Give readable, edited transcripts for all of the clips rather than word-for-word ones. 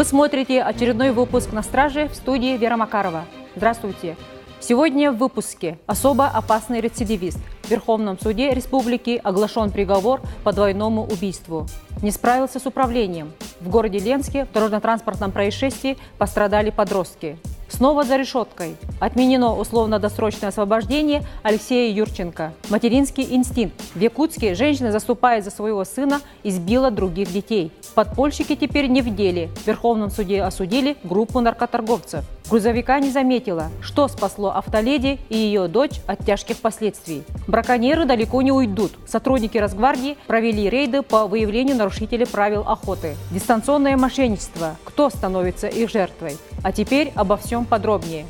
Вы смотрите очередной выпуск «На страже», в студии Вера Макарова. Здравствуйте. Сегодня в выпуске особо опасный рецидивист. В Верховном суде республики оглашен приговор по двойному убийству. Не справился с управлением. В городе Ленске в дорожно-транспортном происшествии пострадали подростки. Снова за решеткой. Отменено условно-досрочное освобождение Алексея Юрченко. Материнский инстинкт. В Якутске женщина, заступая за своего сына, избила других детей. Подпольщики теперь не в деле. В Верховном суде осудили группу наркоторговцев. Грузовика не заметила, что спасло автоледи и ее дочь от тяжких последствий. Браконьеры далеко не уйдут. Сотрудники Росгвардии провели рейды по выявлению нарушителей правил охоты. Дистанционное мошенничество. Кто становится их жертвой? А теперь обо всем подробнее.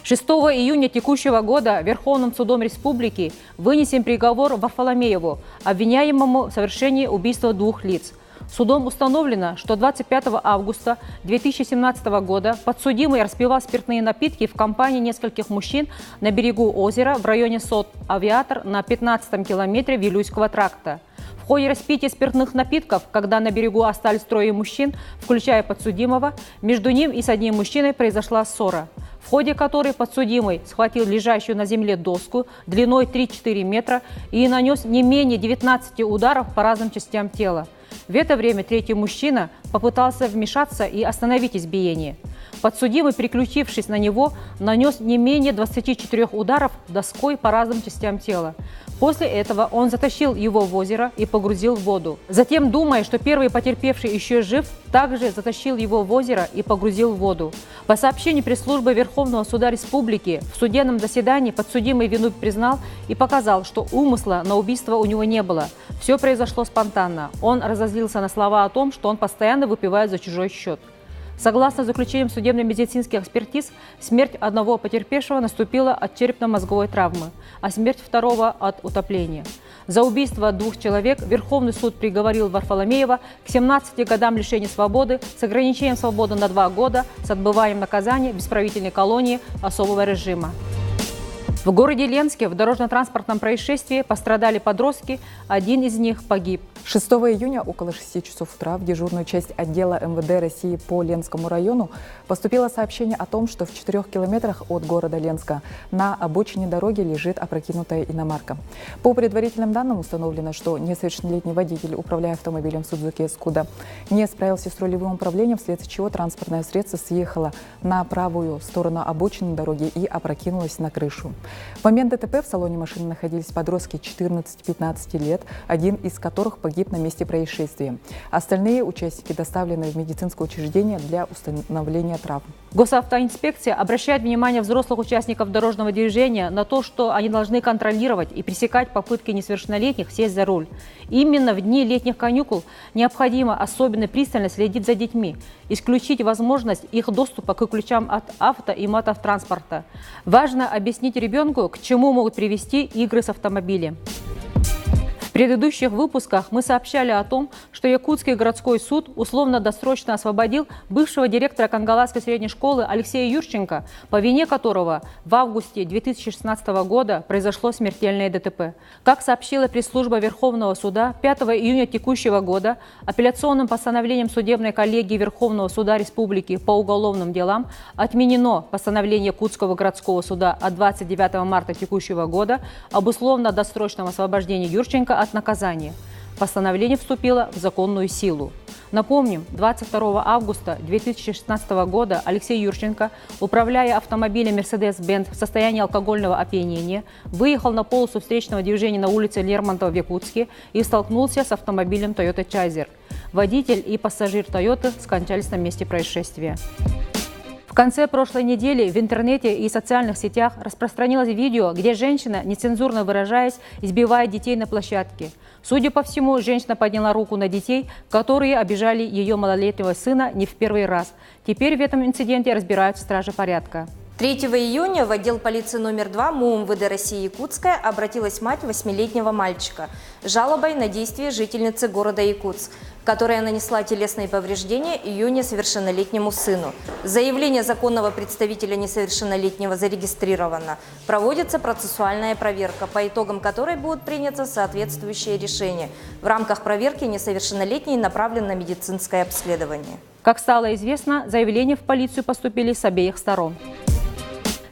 6 июня текущего года Верховным судом республики вынесен приговор Варфоломееву, обвиняемому в совершении убийства двух лиц. Судом установлено, что 25 августа 2017 года подсудимый распивал спиртные напитки в компании нескольких мужчин на берегу озера в районе СОТ «Авиатор» на 15-м километре Вилюйского тракта. В ходе распития спиртных напитков, когда на берегу остались трое мужчин, включая подсудимого, между ним и с одним мужчиной произошла ссора, в ходе которой подсудимый схватил лежащую на земле доску длиной 3-4 метра и нанес не менее 19 ударов по разным частям тела. В это время третий мужчина попытался вмешаться и остановить избиение. Подсудимый, переключившись на него, нанес не менее 24 ударов доской по разным частям тела. После этого он затащил его в озеро и погрузил в воду. Затем, думая, что первый потерпевший еще жив, также затащил его в озеро и погрузил в воду. По сообщению пресс-службы Верховного суда республики, в судебном заседании подсудимый вину признал и показал, что умысла на убийство у него не было. Все произошло спонтанно. Он разозлился на слова о том, что он постоянно выпивает за чужой счет. Согласно заключениям судебно-медицинских экспертиз, смерть одного потерпевшего наступила от черепно-мозговой травмы, а смерть второго – от утопления. За убийство двух человек Верховный суд приговорил Варфоломеева к 17 годам лишения свободы с ограничением свободы на 2 года с отбыванием наказания в исправительной колонии особого режима. В городе Ленске в дорожно-транспортном происшествии пострадали подростки, один из них погиб. 6 июня около 6 часов утра в дежурную часть отдела МВД России по Ленскому району поступило сообщение о том, что в 4 километрах от города Ленска на обочине дороги лежит опрокинутая иномарка. По предварительным данным установлено, что несовершеннолетний водитель, управляя автомобилем Suzuki Skoda, не справился с рулевым управлением, вследствие чего транспортное средство съехало на правую сторону обочины дороги и опрокинулось на крышу. В момент ДТП в салоне машины находились подростки 14-15 лет, один из которых погиб на месте происшествия. Остальные участники доставлены в медицинское учреждение для установления травм. Госавтоинспекция обращает внимание взрослых участников дорожного движения на то, что они должны контролировать и пресекать попытки несовершеннолетних сесть за руль. Именно в дни летних каникул необходимо особенно пристально следить за детьми, исключить возможность их доступа к ключам от авто и мототранспорта. Важно объяснить ребенку, к чему могут привести игры с автомобилем. В предыдущих выпусках мы сообщали о том, что Якутский городской суд условно-досрочно освободил бывшего директора Кангаласской средней школы Алексея Юрченко, по вине которого в августе 2016 года произошло смертельное ДТП. Как сообщила пресс-служба Верховного суда, 5 июня текущего года апелляционным постановлением судебной коллегии Верховного суда республики по уголовным делам отменено постановление Якутского городского суда от 29 марта текущего года об условно-досрочном освобождении Юрченко от наказания. Постановление вступило в законную силу. Напомним, 22 августа 2016 года Алексей Юрченко, управляя автомобилем Mercedes-Benz в состоянии алкогольного опьянения, выехал на полосу встречного движения на улице Лермонтова в Якутске и столкнулся с автомобилем Toyota Chaser. Водитель и пассажир Toyota скончались на месте происшествия. В конце прошлой недели в интернете и социальных сетях распространилось видео, где женщина, нецензурно выражаясь, избивает детей на площадке. Судя по всему, женщина подняла руку на детей, которые обижали ее малолетнего сына не в первый раз. Теперь в этом инциденте разбираются стражи порядка. 3 июня в отдел полиции номер 2 МУ МВД России Якутская обратилась мать 8-летнего мальчика с жалобой на действия жительницы города Якутск, которая нанесла телесные повреждения ее несовершеннолетнему сыну. Заявление законного представителя несовершеннолетнего зарегистрировано. Проводится процессуальная проверка, по итогам которой будут приняты соответствующие решения. В рамках проверки несовершеннолетний направлен на медицинское обследование. Как стало известно, заявления в полицию поступили с обеих сторон.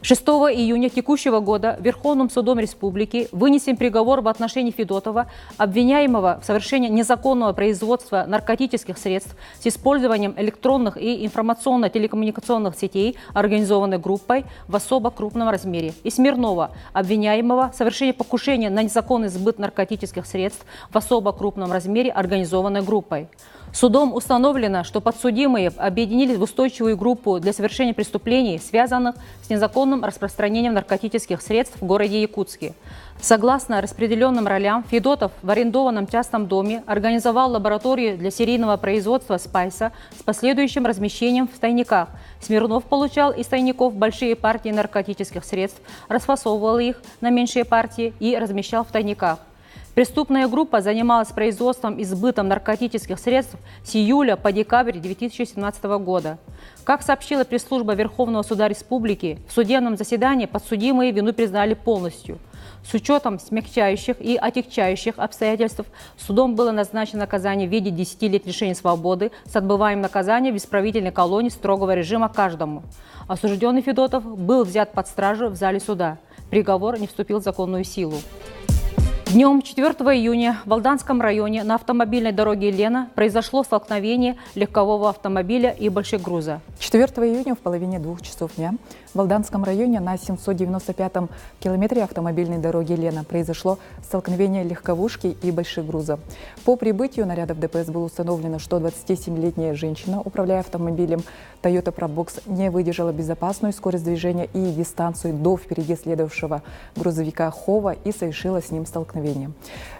6 июня текущего года Верховным судом Республики вынесен приговор в отношении Федотова, обвиняемого в совершении незаконного производства наркотических средств с использованием электронных и информационно-телекоммуникационных сетей, организованной группой в особо крупном размере, и Смирнова, обвиняемого в совершении покушения на незаконный сбыт наркотических средств в особо крупном размере, организованной группой. Судом установлено, что подсудимые объединились в устойчивую группу для совершения преступлений, связанных с незаконным распространением наркотических средств в городе Якутске. Согласно распределенным ролям, Федотов в арендованном частном доме организовал лабораторию для серийного производства спайса с последующим размещением в тайниках. Смирнов получал из тайников большие партии наркотических средств, расфасовывал их на меньшие партии и размещал в тайниках. Преступная группа занималась производством и сбытом наркотических средств с июля по декабрь 2017 года. Как сообщила пресс-служба Верховного суда Республики, в судебном заседании подсудимые вину признали полностью. С учетом смягчающих и отягчающих обстоятельств судом было назначено наказание в виде 10 лет лишения свободы с отбыванием наказания в исправительной колонии строгого режима каждому. Осужденный Федотов был взят под стражу в зале суда. Приговор не вступил в законную силу. Днем 4 июня в Алданском районе на автомобильной дороге Лена произошло столкновение легкового автомобиля и большегруза. 4 июня в половине 2 часов дня в Алданском районе на 795-м километре автомобильной дороги Лена произошло столкновение легковушки и большегруза. По прибытию нарядов ДПС было установлено, что 27-летняя женщина, управляя автомобилем Toyota Probox, не выдержала безопасную скорость движения и дистанцию до впереди следовавшего грузовика Хова и совершила с ним столкновение.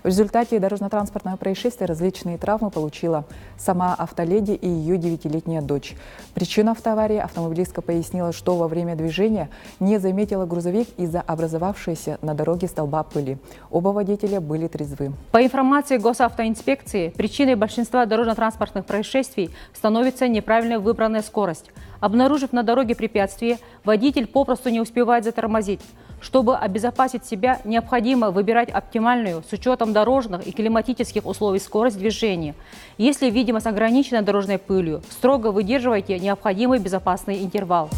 В результате дорожно-транспортного происшествия различные травмы получила сама автоледи и ее 9-летняя дочь. Причину автоаварии автомобилистка пояснила, что во время движения не заметила грузовик из-за образовавшейся на дороге столба пыли. Оба водителя были трезвы. По информации госавтоинспекции, причиной большинства дорожно-транспортных происшествий становится неправильно выбранная скорость. Обнаружив на дороге препятствие, водитель попросту не успевает затормозить. Чтобы обезопасить себя, необходимо выбирать оптимальную с учетом дорожных и климатических условий скорость движения. Если видимость ограничена дорожной пылью, строго выдерживайте необходимый безопасный интервал.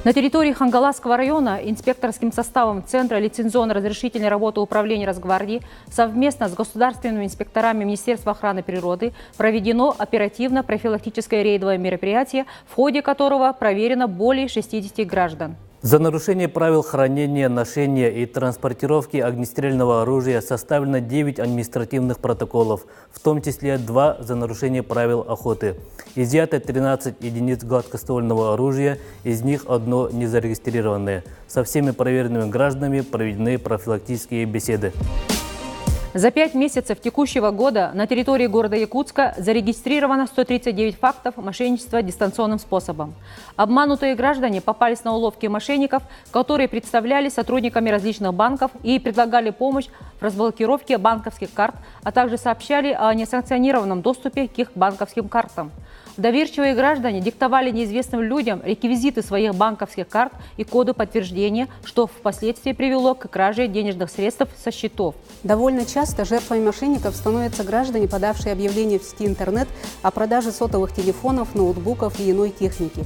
На территории Хангаласского района инспекторским составом Центра лицензионно-разрешительной работы Управления Росгвардии совместно с государственными инспекторами Министерства охраны природы проведено оперативно-профилактическое рейдовое мероприятие, в ходе которого проверено более 60 граждан. За нарушение правил хранения, ношения и транспортировки огнестрельного оружия составлено 9 административных протоколов, в том числе 2 за нарушение правил охоты. Изъято 13 единиц гладкоствольного оружия, из них 1 незарегистрированное. Со всеми проверенными гражданами проведены профилактические беседы. За 5 месяцев текущего года на территории города Якутска зарегистрировано 139 фактов мошенничества дистанционным способом. Обманутые граждане попались на уловки мошенников, которые представлялись сотрудниками различных банков и предлагали помощь в разблокировке банковских карт, а также сообщали о несанкционированном доступе к их банковским картам. Доверчивые граждане диктовали неизвестным людям реквизиты своих банковских карт и коды подтверждения, что впоследствии привело к краже денежных средств со счетов. Довольно часто жертвами мошенников становятся граждане, подавшие объявление в сети интернет о продаже сотовых телефонов, ноутбуков и иной техники.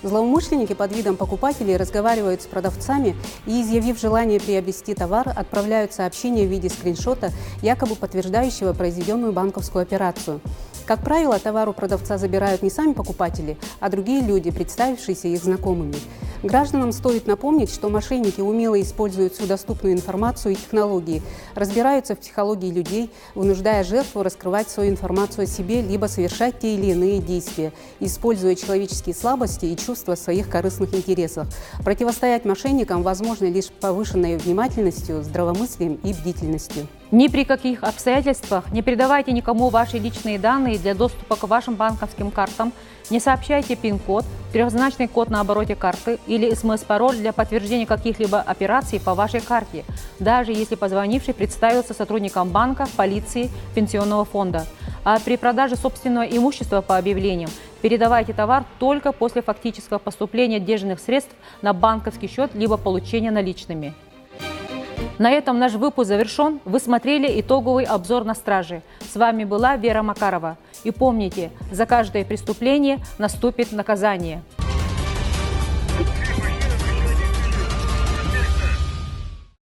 Злоумышленники под видом покупателей разговаривают с продавцами и, изъявив желание приобрести товар, отправляют сообщение в виде скриншота, якобы подтверждающего произведенную банковскую операцию. Как правило, товар у продавца забирают не сами покупатели, а другие люди, представившиеся их знакомыми. Гражданам стоит напомнить, что мошенники умело используют всю доступную информацию и технологии, разбираются в психологии людей, вынуждая жертву раскрывать свою информацию о себе, либо совершать те или иные действия, используя человеческие слабости и чувства в своих корыстных интересах. Противостоять мошенникам возможно лишь повышенной внимательностью, здравомыслием и бдительностью. Ни при каких обстоятельствах не передавайте никому ваши личные данные для доступа к вашим банковским картам, не сообщайте пин-код, трехзначный код на обороте карты или СМС-пароль для подтверждения каких-либо операций по вашей карте, даже если позвонивший представился сотрудником банка, полиции, пенсионного фонда. А при продаже собственного имущества по объявлениям передавайте товар только после фактического поступления денежных средств на банковский счет либо получения наличными. На этом наш выпуск завершен. Вы смотрели итоговый обзор на страже. С вами была Вера Макарова. И помните, за каждое преступление наступит наказание.